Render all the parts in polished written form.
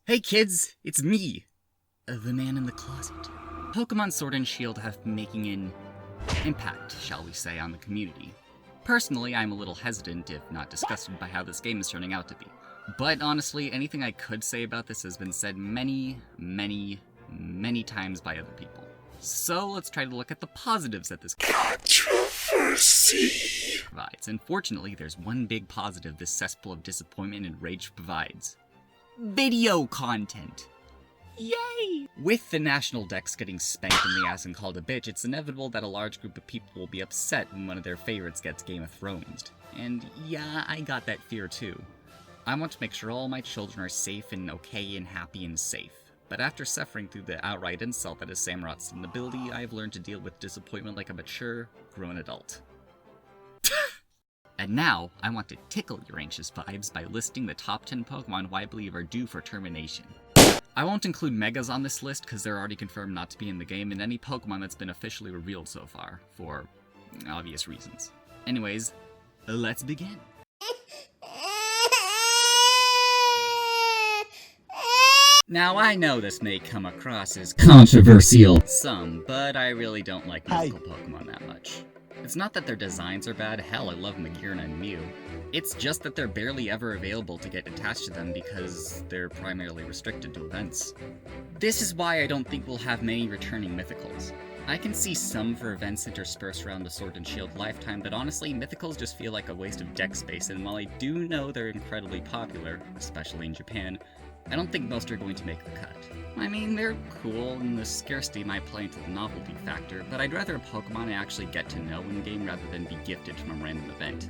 Hey kids, it's me, the man in the closet. Pokemon Sword and Shield have been making an impact, shall we say, on the community. Personally, I'm a little hesitant, if not disgusted, by how this game is turning out to be. But honestly, anything I could say about this has been said many times by other people. So let's try to look at the positives that this controversy provides. And fortunately, there's one big positive this cesspool of disappointment and rage provides. Video content! Yay! With the national dex getting spanked in the ass and called a bitch, it's inevitable that a large group of people will be upset when one of their favorites gets Game of Thrones. And yeah, I got that fear too. I want to make sure all my children are safe and okay and happy and safe. But after suffering through the outright insult that is Samurot's inability, I've learned to deal with disappointment like a mature, grown adult. And now, I want to tickle your anxious vibes by listing the top 10 Pokemon who I believe are due for termination. I won't include Megas on this list because they're already confirmed not to be in the game, and any Pokemon that's been officially revealed so far, for obvious reasons. Anyways, let's begin. Now, I know this may come across as controversial some, but I really don't like mythical Pokemon that much. It's not that their designs are bad, hell, I love Magearna and Mew. It's just that they're barely ever available to get attached to them because they're primarily restricted to events. This is why I don't think we'll have many returning Mythicals. I can see some for events interspersed around the Sword and Shield lifetime, but honestly, Mythicals just feel like a waste of deck space, and while I do know they're incredibly popular, especially in Japan, I don't think most are going to make the cut. I mean, they're cool, and the scarcity might play into the novelty factor, but I'd rather a Pokemon I actually get to know in-game rather than be gifted from a random event.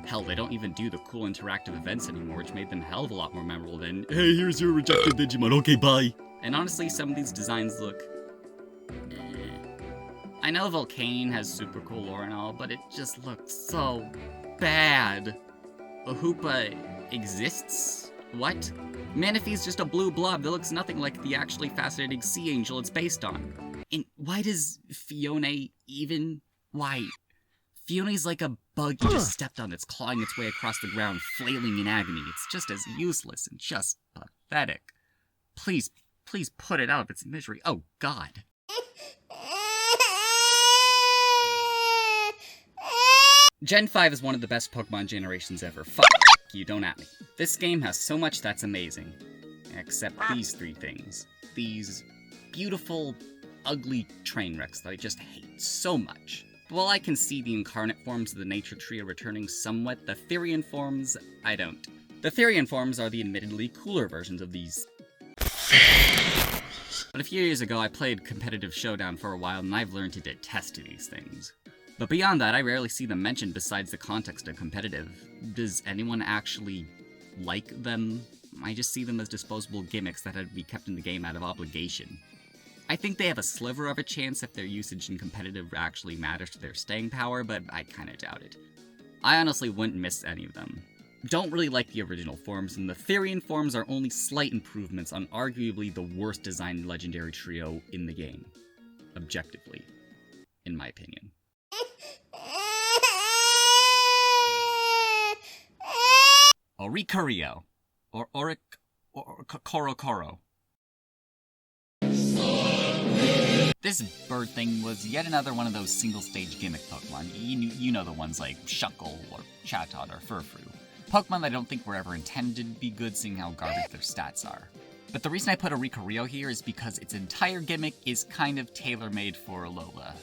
Hell, they don't even do the cool interactive events anymore, which made them a hell of a lot more memorable than, hey, here's your rejected Digimon, okay, bye. And honestly, some of these designs look... I know Volcane has super cool lore and all, but it just looks so bad. A Hoopa exists? What? Manaphy's just a blue blob that looks nothing like the actually fascinating sea angel it's based on. And why does Fiona even... Why? Fiona's like a bug you just stepped on that's clawing its way across the ground, flailing in agony. It's just as useless and just pathetic. Please put it out of its misery. Oh, God. Gen 5 is one of the best Pokemon generations ever. Fuck you, don't at me. This game has so much that's amazing. Except these three things. These beautiful, ugly train wrecks that I just hate so much. While I can see the incarnate forms of the nature trio returning somewhat, the Therian forms, I don't. The Therian forms are the admittedly cooler versions of these. But a few years ago, I played Competitive Showdown for a while, and I've learned to detest these things. But beyond that, I rarely see them mentioned besides the context of competitive. Does anyone actually like them? I just see them as disposable gimmicks that had to be kept in the game out of obligation. I think they have a sliver of a chance if their usage in competitive actually matters to their staying power, but I kinda doubt it. I honestly wouldn't miss any of them. Don't really like the original forms, and the Therian forms are only slight improvements on arguably the worst designed legendary trio in the game. Objectively. In my opinion. Oricorio, or Korokoro. This bird thing was yet another one of those single-stage gimmick Pokemon. You know the ones like Shuckle, or Chatot, or Furfrou. Pokemon that I don't think were ever intended to be good, seeing how garbage their stats are. But the reason I put Oricorio here is because its entire gimmick is kind of tailor-made for Alola.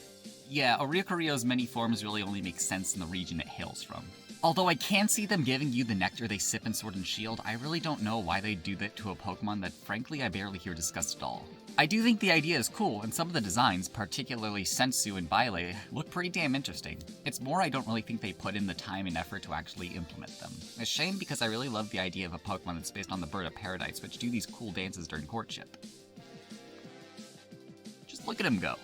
Yeah, Oricorio's many forms really only make sense in the region it hails from. Although I can see them giving you the nectar they sip in Sword and Shield, I really don't know why they do that to a Pokemon that frankly I barely hear discussed at all. I do think the idea is cool, and some of the designs, particularly Sensu and Bile, look pretty damn interesting. It's more I don't really think they put in the time and effort to actually implement them. A shame because I really love the idea of a Pokemon that's based on the Bird of Paradise, which do these cool dances during courtship. Just look at him go.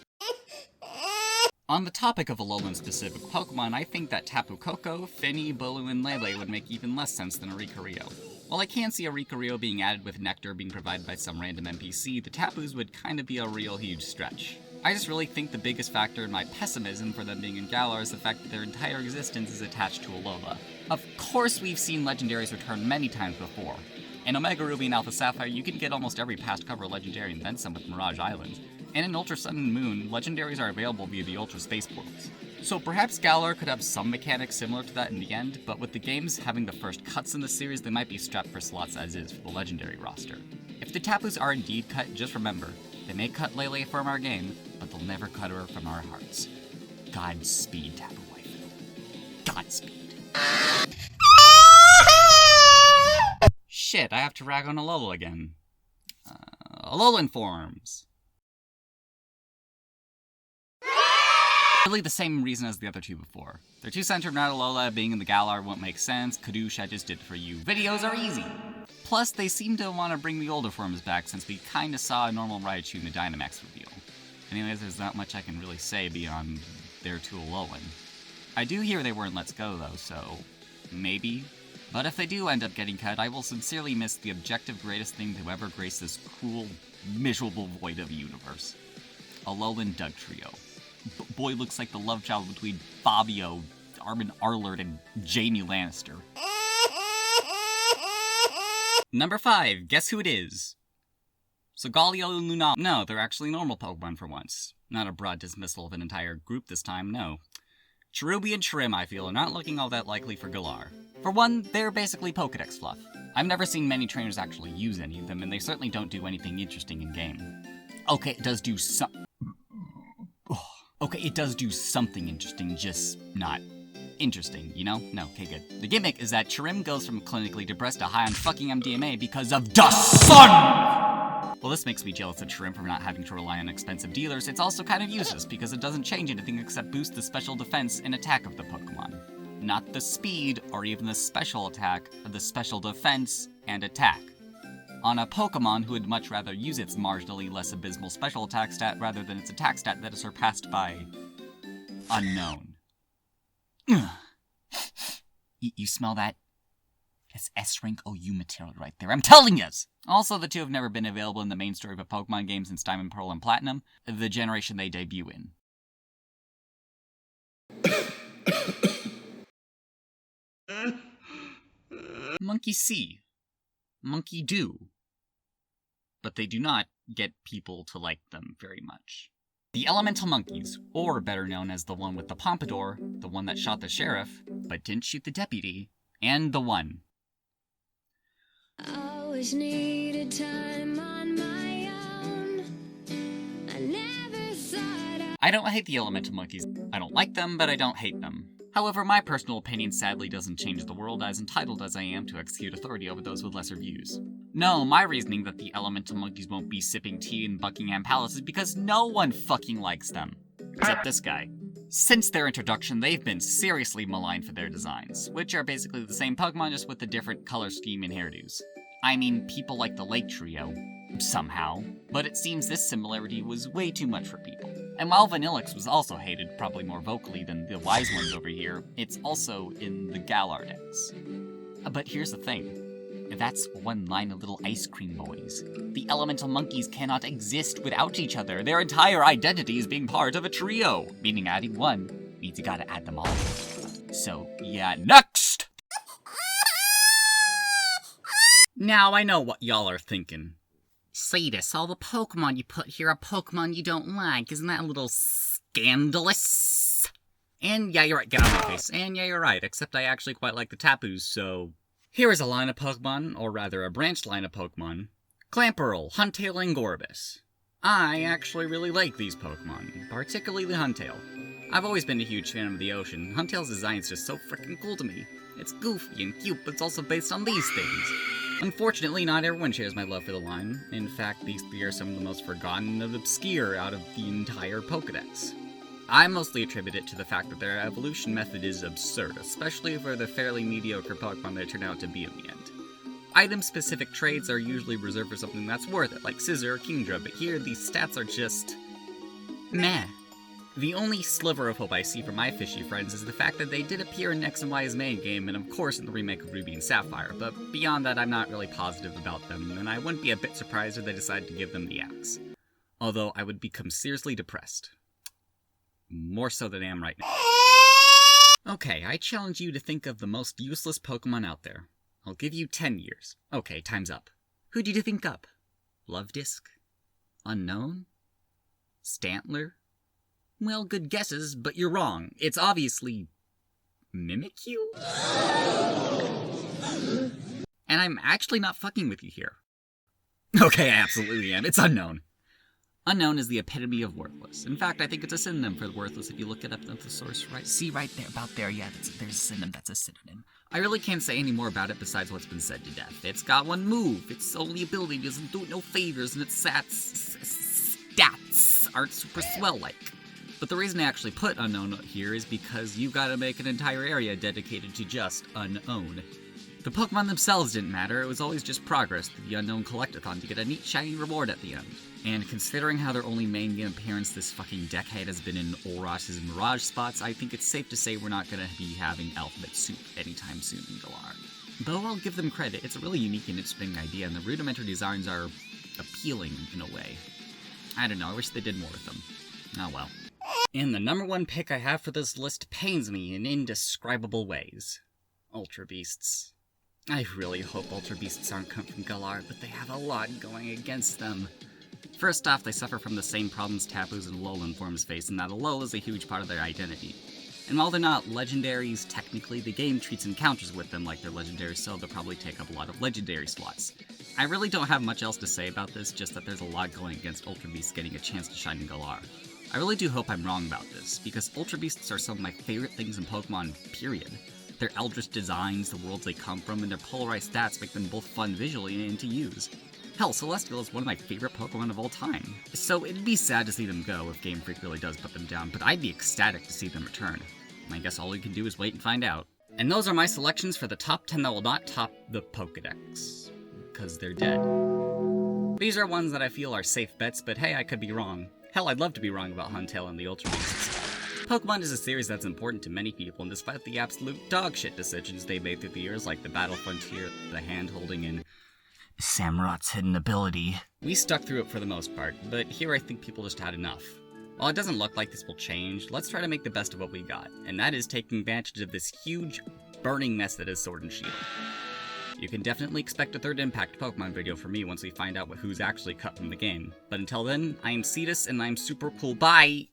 On the topic of Alolan-specific Pokemon, I think that Tapu Koko, Finny, Bolu, and Lele would make even less sense than Oricorio. While I can see Oricorio being added with nectar being provided by some random NPC, the Tapus would kinda be a real huge stretch. I just really think the biggest factor in my pessimism for them being in Galar is the fact that their entire existence is attached to Alola. Of course we've seen legendaries return many times before, In Omega Ruby and Alpha Sapphire, you can get almost every past cover legendary and then some with Mirage Island. And in Ultra Sun and Moon, legendaries are available via the Ultra Space Portals. So perhaps Galar could have some mechanics similar to that in the end, but with the games having the first cuts in the series, they might be strapped for slots as is for the legendary roster. If the taboos are indeed cut, just remember, they may cut Lele from our game, but they'll never cut her from our hearts. Godspeed, Taboo Waifu. Godspeed. Shit, I have to rag on Alola again. Alolan forms. Really the same reason as the other two before. They're too centered around Alola, being in the Galar won't make sense, Kadoosh, I just did it for you. Videos are easy! Plus, they seem to want to bring the older forms back since we kinda saw a normal Raichu in the Dynamax reveal. Anyways, there's not much I can really say beyond they're too Alolan. I do hear they were in Let's Go though, so maybe. But if they do end up getting cut, I will sincerely miss the objective greatest thing to ever grace this cruel, miserable void of a universe. Alolan Doug Trio. Boy looks like the love child between Fabio, Armin Arlert, and Jaime Lannister. Number 5, guess who it is? Solgaleo and Lunala. No, they're actually normal Pokemon for once. Not a broad dismissal of an entire group this time, no. Cherubi and Shrim, I feel, are not looking all that likely for Galar. For one, they're basically Pokedex fluff. I've never seen many trainers actually use any of them, and they certainly don't do anything interesting in-game. Okay, it does do it does do something interesting, just not interesting, you know? No, okay, good. The gimmick is that Chirim goes from clinically depressed to high on fucking MDMA because of the sun! Well, this makes me jealous of Chirim for not having to rely on expensive dealers. It's also kind of useless because it doesn't change anything except boost the special defense and attack of the Pokemon. Not the speed or even the special attack, but the special defense and attack. On a Pokemon who would much rather use its marginally less abysmal special attack stat rather than its attack stat that is surpassed by unknown. You smell that? That's S-rank OU material right there, I'm telling yous! Also, the two have never been available in the main story of a Pokemon game since Diamond, Pearl, and Platinum, the generation they debut in. Monkey see. Monkey do. But they do not get people to like them very much. The Elemental Monkeys, or better known as the one with the pompadour, the one that shot the sheriff, but didn't shoot the deputy, and the one. Always needed time on my own. I never thought I don't hate the Elemental Monkeys. I don't like them, but I don't hate them. However, my personal opinion sadly doesn't change the world, as entitled as I am to execute authority over those with lesser views. No, my reasoning that the Elemental Monkeys won't be sipping tea in Buckingham Palace is because no one fucking likes them. Except this guy. Since their introduction, they've been seriously maligned for their designs, which are basically the same Pokemon just with a different color scheme and hairdos. I mean, people like the Lake Trio, somehow, but it seems this similarity was way too much for people. And while Vanillix was also hated, probably more vocally than the wise ones over here, it's also in the Galar decks. But here's the thing. That's one line of little ice cream boys. The Elemental Monkeys cannot exist without each other. Their entire identity is being part of a trio, meaning adding one means you gotta add them all. So, yeah, next! Now I know what y'all are thinking. Sadus, all the Pokemon you put here are Pokemon you don't like. Isn't that a little scandalous? And yeah, you're right, get out of my face. And yeah, you're right, except I actually quite like the Tapus, so... Here is a line of Pokemon, or rather a branched line of Pokemon. Clamperl, Huntail, and Gorbis. I actually really like these Pokemon, particularly the Huntail. I've always been a huge fan of the ocean. Huntail's design is just so freaking cool to me. It's goofy and cute, but it's also based on these things. Unfortunately, not everyone shares my love for the line. In fact, these three are some of the most forgotten and obscure out of the entire Pokedex. I mostly attribute it to the fact that their evolution method is absurd, especially for the fairly mediocre Pokemon they turn out to be in the end. Item-specific traits are usually reserved for something that's worth it, like Scissor or Kingdra, but here these stats are just... meh. The only sliver of hope I see for my fishy friends is the fact that they did appear in X and Y's main game, and of course in the remake of Ruby and Sapphire, but beyond that I'm not really positive about them, and I wouldn't be a bit surprised if they decided to give them the axe. Although I would become seriously depressed. More so than I am right now. Okay, I challenge you to think of the most useless Pokemon out there. I'll give you 10 years. Okay, time's up. Who did you think up? Love Disc? Unknown? Stantler? Well, good guesses, but you're wrong. It's obviously... Mimikyu? And I'm actually not fucking with you here. Okay, I absolutely am. It's Unknown. Unknown is the epitome of worthless. In fact, I think it's a synonym for worthless if you look it up at the source, right? See right there, about there, yeah, there's a synonym, that's a synonym. I really can't say any more about it besides what's been said to death. It's got one move, its only ability doesn't do it no favors, and its stats aren't super swell-like. But the reason I actually put Unknown here is because you gotta make an entire area dedicated to just Unknown. The Pokemon themselves didn't matter, it was always just progress through the Unknown Collectathon to get a neat shiny reward at the end. And considering how their only main game appearance this fucking decade has been in Olrosh's Mirage spots, I think it's safe to say we're not gonna be having Alphabet Soup anytime soon in Galar. Though I'll give them credit, it's a really unique and interesting idea, and the rudimentary designs are appealing in a way. I don't know, I wish they did more with them. Oh well. And the number one pick I have for this list pains me in indescribable ways. Ultra Beasts. I really hope Ultra Beasts aren't come from Galar, but they have a lot going against them. First off, they suffer from the same problems Tapus and Alolan forms face, and that Alola is a huge part of their identity. And while they're not legendaries, technically, the game treats encounters with them like they're legendary, so they'll probably take up a lot of legendary slots. I really don't have much else to say about this, just that there's a lot going against Ultra Beasts getting a chance to shine in Galar. I really do hope I'm wrong about this, because Ultra Beasts are some of my favorite things in Pokemon, period. Their eldritch designs, the worlds they come from, and their polarized stats make them both fun visually and to use. Hell, Celestial is one of my favorite Pokemon of all time. So it'd be sad to see them go if Game Freak really does put them down, but I'd be ecstatic to see them return. I guess all we can do is wait and find out. And those are my selections for the top 10 that will not top the Pokedex. Because they're dead. These are ones that I feel are safe bets, but hey, I could be wrong. Hell, I'd love to be wrong about Huntail and the Ultra Beasts. Pokemon is a series that's important to many people, and despite the absolute dogshit decisions they made through the years, like the Battle Frontier, the hand-holding, and Samurot's hidden ability, we stuck through it for the most part, but here I think people just had enough. While it doesn't look like this will change, let's try to make the best of what we got, and that is taking advantage of this huge, burning mess that is Sword and Shield. You can definitely expect a third Impact Pokemon video from me once we find out who's actually cut from the game. But until then, I am Cetus, and I'm super cool. Bye!